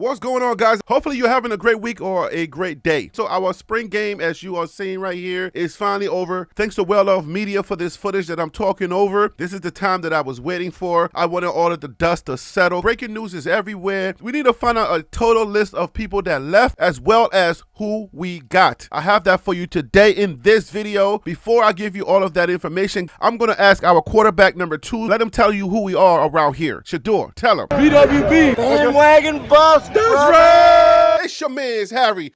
What's going on, guys? Hopefully you're having a great week or a great day. So our spring game, as you are seeing right here, is finally over. Thanks to Well Off Media for this footage that I'm talking over. This is the time that I was waiting for. I wanted all of the dust to settle. Breaking news is everywhere. We need to find out a total list of people that left as well as who we got. I have that for you today in this video. Before I give you all of that information, I'm going to ask our quarterback number 2. Let him tell you who we are around here. Shador, tell him. BWB. Bandwagon Buffs. That's right. It's your man's Harry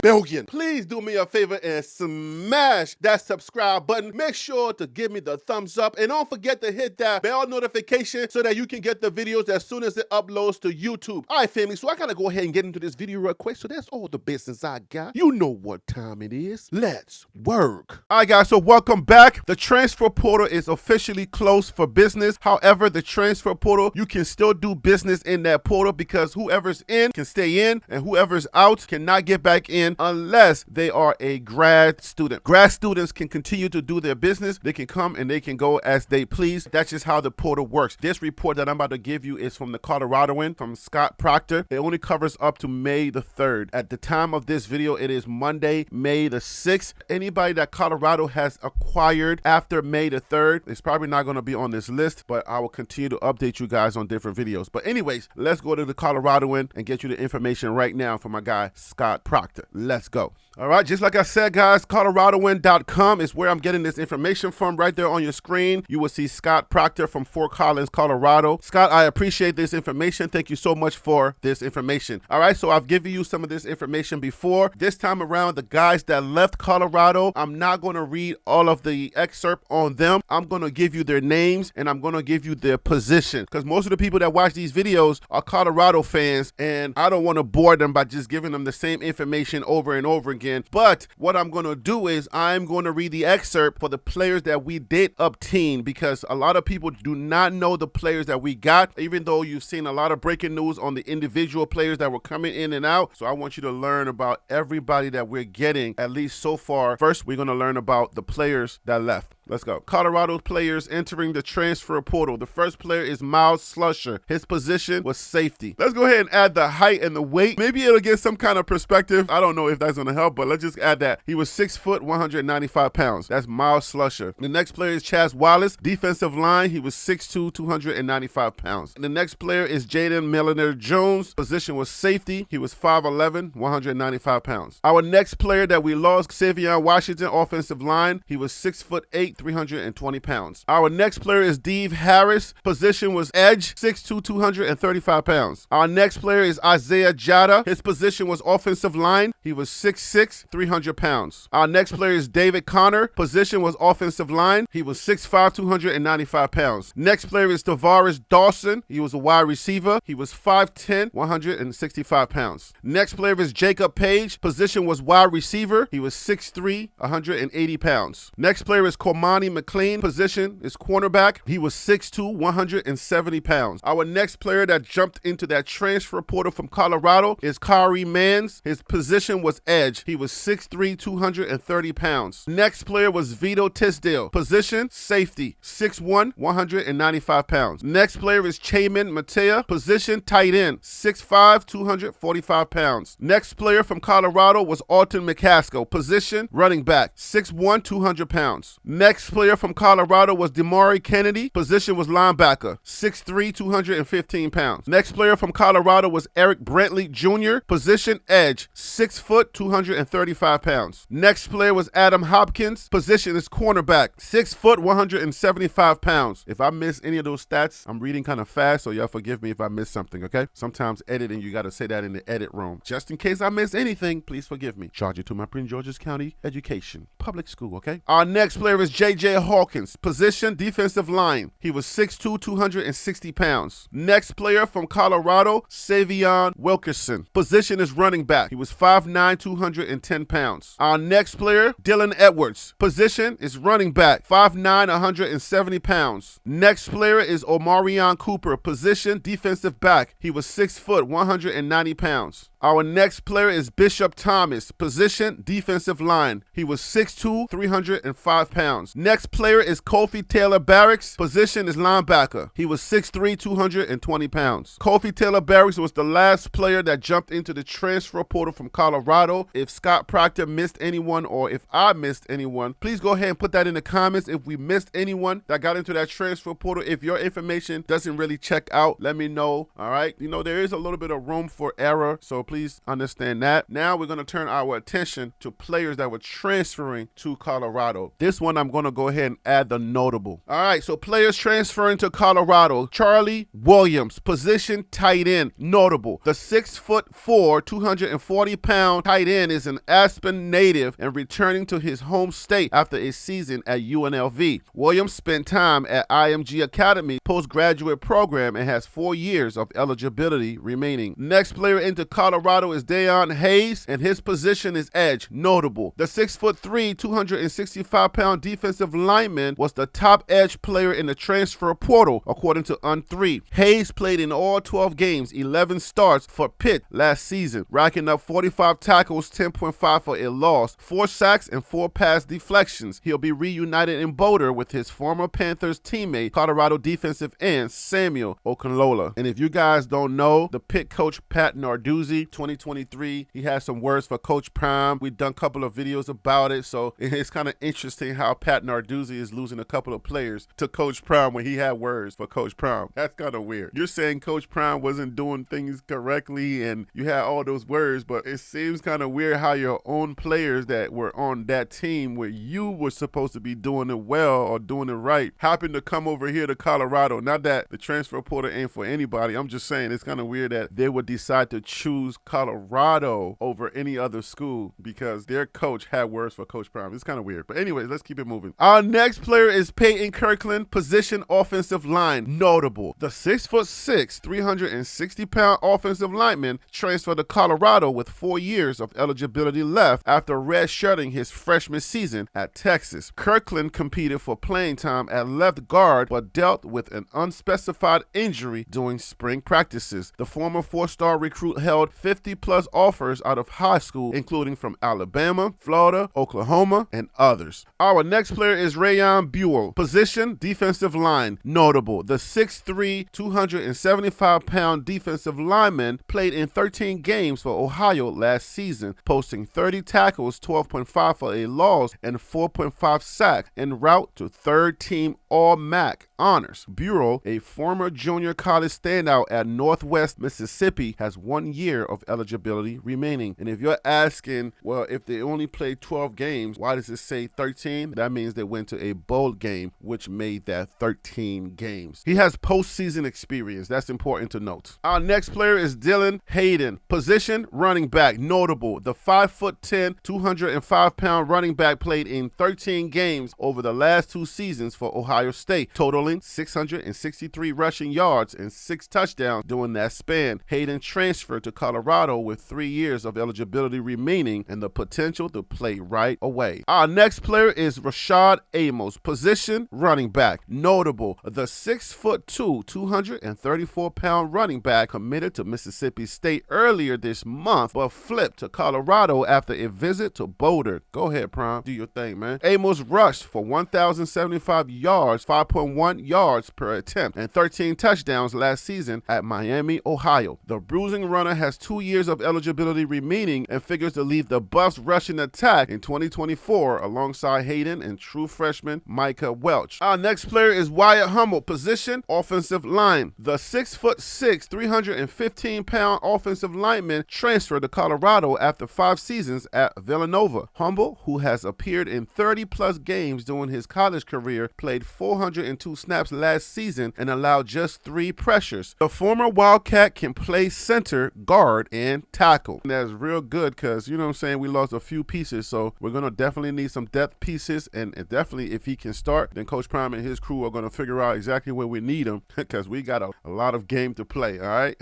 Billion. Please do me a favor and smash that subscribe button. Make sure to give me the thumbs up. And don't forget to hit that bell notification so that you can get the videos as soon as it uploads to YouTube. All right, family. So I got to go ahead and get into this video real quick. So that's all the business I got. You know what time it is. Let's work. All right, guys. So welcome back. The transfer portal is officially closed for business. However, the transfer portal, you can still do business in that portal because whoever's in can stay in and whoever's out cannot get back in unless they are a grad student. Grad students can continue to do their business. They can come and they can go as they please. That's just how the portal works. This report that I'm about to give you is from the Coloradoan, from Scott Proctor. It only covers up to May the 3rd. At the time of this video, it is Monday, May the 6th. Anybody that Colorado has acquired after May the 3rd is probably not going to be on this list, but I will continue to update you guys on different videos. But anyways, let's go to the Coloradoan and get you the information right now from my guy, Scott Proctor. Let's go. All right, just like I said, guys, Coloradoan.com is where I'm getting this information from. Right there on your screen, you will see Scott Proctor from Fort Collins, Colorado. Scott, I appreciate this information. Thank you so much for this information. All right, so I've given you some of this information before. This time around, the guys that left Colorado, I'm not going to read all of the excerpt on them. I'm going to give you their names and I'm going to give you their position because most of the people that watch these videos are Colorado fans and I don't want to bore them by just giving them the same information over and over again. But what I'm going to do is I'm going to read the excerpt for the players that we did obtain because a lot of people do not know the players that we got, even though you've seen a lot of breaking news on the individual players that were coming in and out. So I want you to learn about everybody that we're getting, at least so far. First, we're going to learn about the players that left. Let's go. Colorado players entering the transfer portal. The first player is Miles Slusher. His position was safety. Let's go ahead and add the height and the weight. Maybe it'll get some kind of perspective. I don't know if that's going to help, but let's just add that. He was 6 foot, 195 pounds. That's Miles Slusher. The next player is Chaz Wallace. Defensive line. He was 6'2", 295 pounds. The next player is Jaden Milliner Jones. Position was safety. He was 5'11", 195 pounds. Our next player that we lost, Xavier Washington, offensive line. He was 6'8", 320 pounds. Our next player is Dave Harris. Position was edge, 6'2", 235 pounds. Our next player is Isaiah Jada. His position was offensive line. He was 6'6", 300 pounds. Our next player is David Connor. Position was offensive line. He was 6'5", 295 pounds. Next player is Tavares Dawson. He was a wide receiver. He was 5'10", 165 pounds. Next player is Jacob Page. Position was wide receiver. He was 6'3", 180 pounds. Next player is Cormani McLean. Position is cornerback. He was 6'2", 170 pounds. Our next player that jumped into that transfer portal from Colorado is Kari Mans. His position was edge. He was 6'3", 230 pounds. Next player was Vito Tisdale. Position safety, 6'1", 195 pounds. Next player is Chayman Matea. Position tight end, 6'5", 245 pounds. Next player from Colorado was Alton McCaskill. Position running back, 6'1", 200 pounds. Next player from Colorado was Demari Kennedy. Position was linebacker, 6'3", 215 pounds. Next player from Colorado was Eric Brantley Jr. Position edge, 6 foot, 235 pounds. Next player was Adam Hopkins. Position is cornerback, 6 foot, 175 pounds. If I miss any of those stats, I'm reading kind of fast, so y'all forgive me if I miss something, okay? Sometimes editing, you got to say that in the edit room. Just in case I miss anything, please forgive me. Charge it to my Prince George's County Education Public School, okay? Our next player is J.J. Hawkins. Position, defensive line. He was 6'2", 260 pounds. Next player from Colorado, Savion Wilkerson. Position is running back. He was 5'9", 210 pounds. Our next player, Dylan Edwards. Position is running back, 5'9", 170 pounds. Next player is Omarion Cooper. Position, defensive back. He was 6 foot, 190 pounds. Our next player is Bishop Thomas. Position, defensive line. He was 6'2", 305 pounds. Next player is Kofi Taylor Barracks. Position is linebacker. He was 6'3", 220 pounds. Kofi Taylor Barracks was the last player that jumped into the transfer portal from Colorado. If Scott Proctor missed anyone or if I missed anyone, please go ahead and put that in the comments. If we missed anyone that got into that transfer portal, if your information doesn't really check out, let me know. All right. You know, there is a little bit of room for error, so please understand that. Now we're going to turn our attention to players that were transferring to Colorado. This one, I'm going to go ahead and add the notable. All right. So players transferring to Colorado. Charlie Williams, position tight end, notable. The 6'4", 240-pound tight end is an Aspen native and returning to his home state after a season at UNLV. Williams spent time at IMG Academy postgraduate program and has 4 years of eligibility remaining. Next player into Colorado is Dayon Hayes, and his position is edge, notable. The 6'3", 265-pound defensive lineman was the top edge player in the transfer portal, according to Un3. Hayes played in all 12 games, 11 starts for Pitt last season, racking up 45 tackles, 10.5 for a loss, 4 sacks, and 4 pass deflections. He'll be reunited in Boulder with his former Panthers teammate, Colorado defensive end Samuel Okunlola. And if you guys don't know, the Pitt coach Pat Narduzzi, 2023, he has some words for Coach Prime. We've done a couple of videos about it, so it's kind of interesting how Pat Narduzzi is losing a couple of players to Coach Prime when he had words for Coach Prime. That's kind of weird. You're saying Coach Prime wasn't doing things correctly and you had all those words, but it seems kind of weird how your own players that were on that team where you were supposed to be doing it well or doing it right happened to come over here to Colorado. Not that the transfer portal ain't for anybody. I'm just saying it's kind of weird that they would decide to choose Colorado over any other school because their coach had words for Coach Prime. It's kind of weird. But anyways, let's keep it moving. Our next player is Peyton Kirkland, position offensive line, notable. The 6'6", 360-pound offensive lineman transferred to Colorado with 4 years of eligibility left after redshirting his freshman season at Texas. Kirkland competed for playing time at left guard but dealt with an unspecified injury during spring practices. The former 4-star recruit held 50-plus offers out of high school, including from Alabama, Florida, Oklahoma, and others. Our next player is Rayon Buell, position defensive line, notable. The 6'3", 275-pound defensive lineman played in 13 games for Ohio last season, posting 30 tackles, 12.5 for a loss, and 4.5 sacks en route to third-team All-MAC honors. Buell, a former junior college standout at Northwest Mississippi, has 1 year of eligibility remaining. And if you're asking, well, if they only played 12 games, why does it say 13? That means they went to a bowl game, which made that 13 games. He has postseason experience. That's important to note. Our next player is Dylan Hayden, position running back, notable. The 5'10", 205-pound running back played in 13 games over the last 2 seasons for Ohio State, totaling 663 rushing yards and 6 touchdowns during that span. Hayden transferred to Colorado with 3 years of eligibility remaining and the potential to play right away. Our next player is Rashad Amos, position running back, notable. The 6'2", 234-pound running back committed to Mississippi State earlier this month but flipped to Colorado after a visit to Boulder. Go ahead, Prime. Do your thing, man. Amos rushed for 1,075 yards, 5.1 yards per attempt, and 13 touchdowns last season at Miami, Ohio. The bruising runner has 2 years of eligibility remaining and figures to lead the Buffs rushing attack in 2024 alongside Hayden and true freshman Micah Welch. Our next player is Wyatt Hummel, position offensive line. The 6'6", 315-pound offensive lineman transferred to Colorado after 5 seasons at Villanova. Hummel, who has appeared in 30-plus games during his college career, played 402 snaps last season and allowed just 3 pressures. The former Wildcat can play center, guard, and tackle. And that's real good because, you know what I'm saying, we lost a few pieces, so we're going to definitely need some depth pieces, and definitely if he can start, then Coach Prime and his crew are going to figure out exactly where we need him because we got a lot of game to play, all right?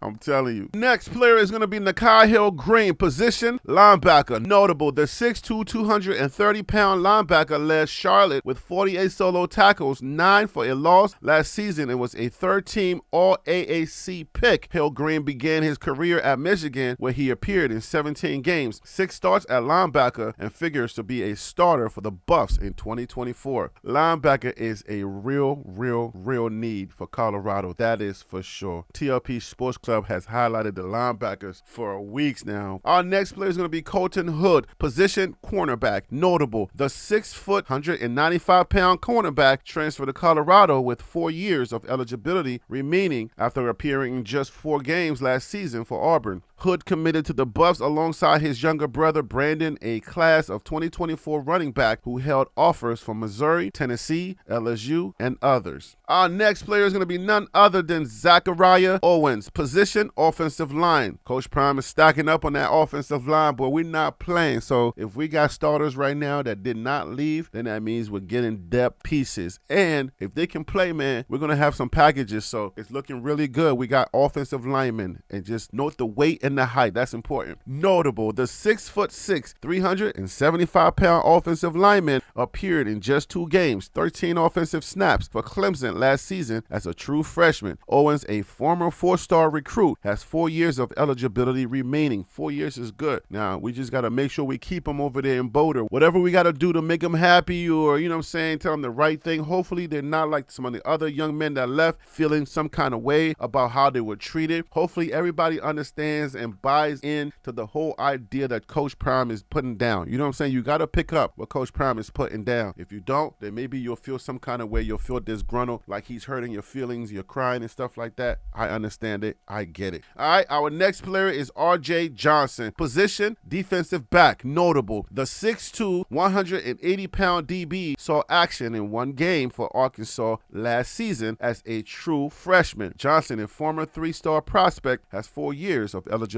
I'm telling you. Next player is going to be Nakai Hill Green, position linebacker, notable. The 6'2", 230-pound linebacker led Charlotte with 48 solo tackles, 9 line for a loss. Last season, it was a third-team All-AAC pick. Hill Green began his career at Michigan, where he appeared in 17 games, 6 starts at linebacker, and figures to be a starter for the Buffs in 2024. Linebacker is a real need for Colorado. That is for sure. TLP Sports Club has highlighted the linebackers for weeks now. Our next player is going to be Colton Hood, position cornerback. Notable, the 6', 195-pound cornerback transferred to Colorado with 4 years of eligibility remaining after appearing in just 4 games last season for Auburn. Hood committed to the Buffs alongside his younger brother Brandon, a class of 2024 running back who held offers from Missouri, Tennessee, LSU, and others. Our next player is going to be none other than Zachariah Owens, position offensive line. Coach Prime is stacking up on that offensive line, but we're not playing. So if we got starters right now that did not leave, then that means we're getting depth pieces. And if they can play, man, we're going to have some packages. So it's looking really good. We got offensive linemen, and just note the weight and the height. That's important. Notable, the 6'6", 375-pound offensive lineman appeared in just 2 games, 13 offensive snaps for Clemson last season as a true freshman. Owens, a former 4-star recruit, has 4 years of eligibility remaining. 4 years is good. Now, we just got to make sure we keep him over there in Boulder. Whatever we got to do to make him happy, or, you know what I'm saying, tell him the right thing. Hopefully, they're not like some of the other young men that left feeling some kind of way about how they were treated. Hopefully, everybody understands and buys in to the whole idea that Coach Prime is putting down. You know what I'm saying? You got to pick up what Coach Prime is putting down. If you don't, then maybe you'll feel some kind of way. You'll feel disgruntled, like he's hurting your feelings, you're crying and stuff like that. I understand it. I get it. All right, our next player is RJ Johnson. Position, defensive back. Notable, the 6'2", 180-pound DB saw action in 1 game for Arkansas last season as a true freshman. Johnson, a former 3-star prospect, has 4 years of eligibility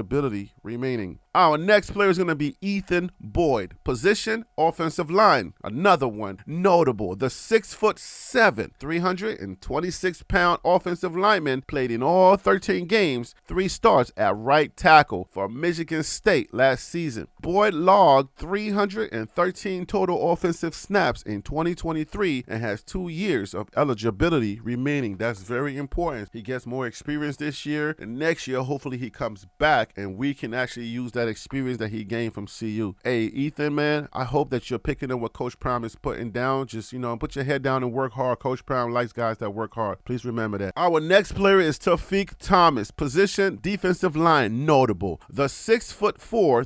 remaining. Our next player is going to be Ethan Boyd. Position, offensive line. Another one. Notable, the 6'7", 326-pound offensive lineman played in all 13 games, 3 starts at right tackle for Michigan State last season. Boyd logged 313 total offensive snaps in 2023 and has 2 years of eligibility remaining. That's very important. He gets more experience this year, and next year, hopefully he comes back and we can actually use that experience that he gained from CU. Hey, Ethan, man, I hope that you're picking up what Coach Prime is putting down. Just, you know, put your head down and work hard. Coach Prime likes guys that work hard. Please remember that. Our next player is Tafiq Thomas. Position, defensive line. Notable, the 6'4",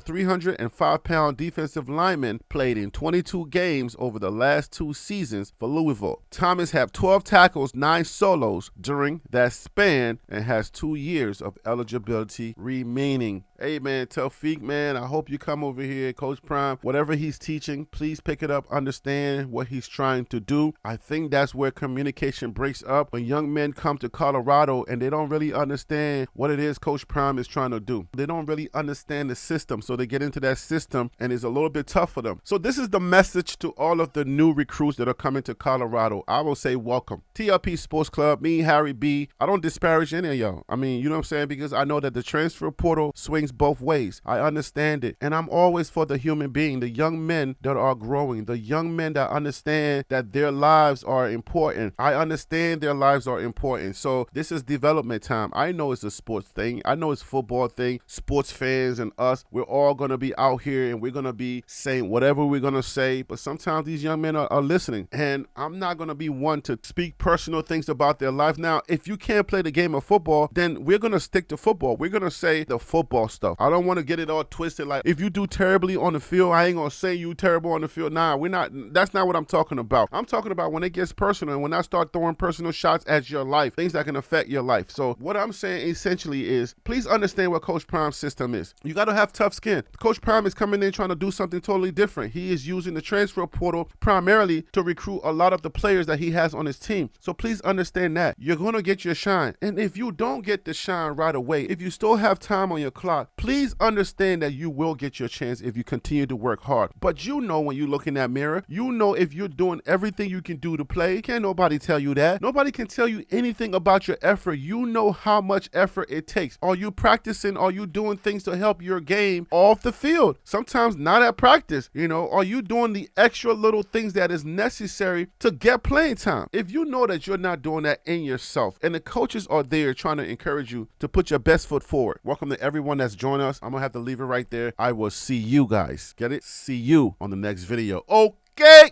305-pound defensive lineman played in 22 games over the last 2 seasons for Louisville. Thomas had 12 tackles, 9 solos during that span and has 2 years of eligibility remaining. Hey, man, Tafiq, man, I hope you come over here. Coach Prime, whatever he's teaching, please pick it up, understand what he's trying to do. I think that's where communication breaks up when young men come to Colorado and they don't really understand what it is Coach Prime is trying to do. They don't really understand the system, so they get into that system and it's a little bit tough for them. So this is the message to all of the new recruits that are coming to Colorado. I will say welcome. TLP Sports Club, me, Harry B. I don't disparage any of y'all. I mean, you know what I'm saying? Because I know that the transfer portal swings both ways. I understand it. And I'm always for the human being, the young men that are growing, the young men that understand that their lives are important. I understand their lives are important. So this is development time. I know it's a sports thing. I know it's a football thing. Sports fans and us, we're all going to be out here and we're going to be saying whatever we're going to say. But sometimes these young men are listening. And I'm not going to be one to speak personal things about their life. Now, if you can't play the game of football, then we're going to stick to football. We're going to say the football stuff. I don't want to get it all twisted. Like, if you do terribly on the field, I ain't going to say you terrible on the field. Nah, we're not. That's not what I'm talking about. I'm talking about when it gets personal and when I start throwing personal shots at your life, things that can affect your life. So what I'm saying essentially is, please understand what Coach Prime's system is. You got to have tough skin. Coach Prime is coming in trying to do something totally different. He is using the transfer portal primarily to recruit a lot of the players that he has on his team. So please understand that. You're going to get your shine. And if you don't get the shine right away, if you still have time time on your clock, please understand that you will get your chance if you continue to work hard. But you know when you look in that mirror, you know if you're doing everything you can do to play. Can't nobody tell you that. Nobody can tell you anything about your effort. You know how much effort it takes. Are you practicing? Are you doing things to help your game off the field? Sometimes not at practice. You know, are you doing the extra little things that is necessary to get playing time? If you know that you're not doing that in yourself and the coaches are there trying to encourage you to put your best foot forward. Welcome to everyone that's joined us. I'm gonna have to leave it right there. I will see you guys. Get it? See you on the next video. Okay.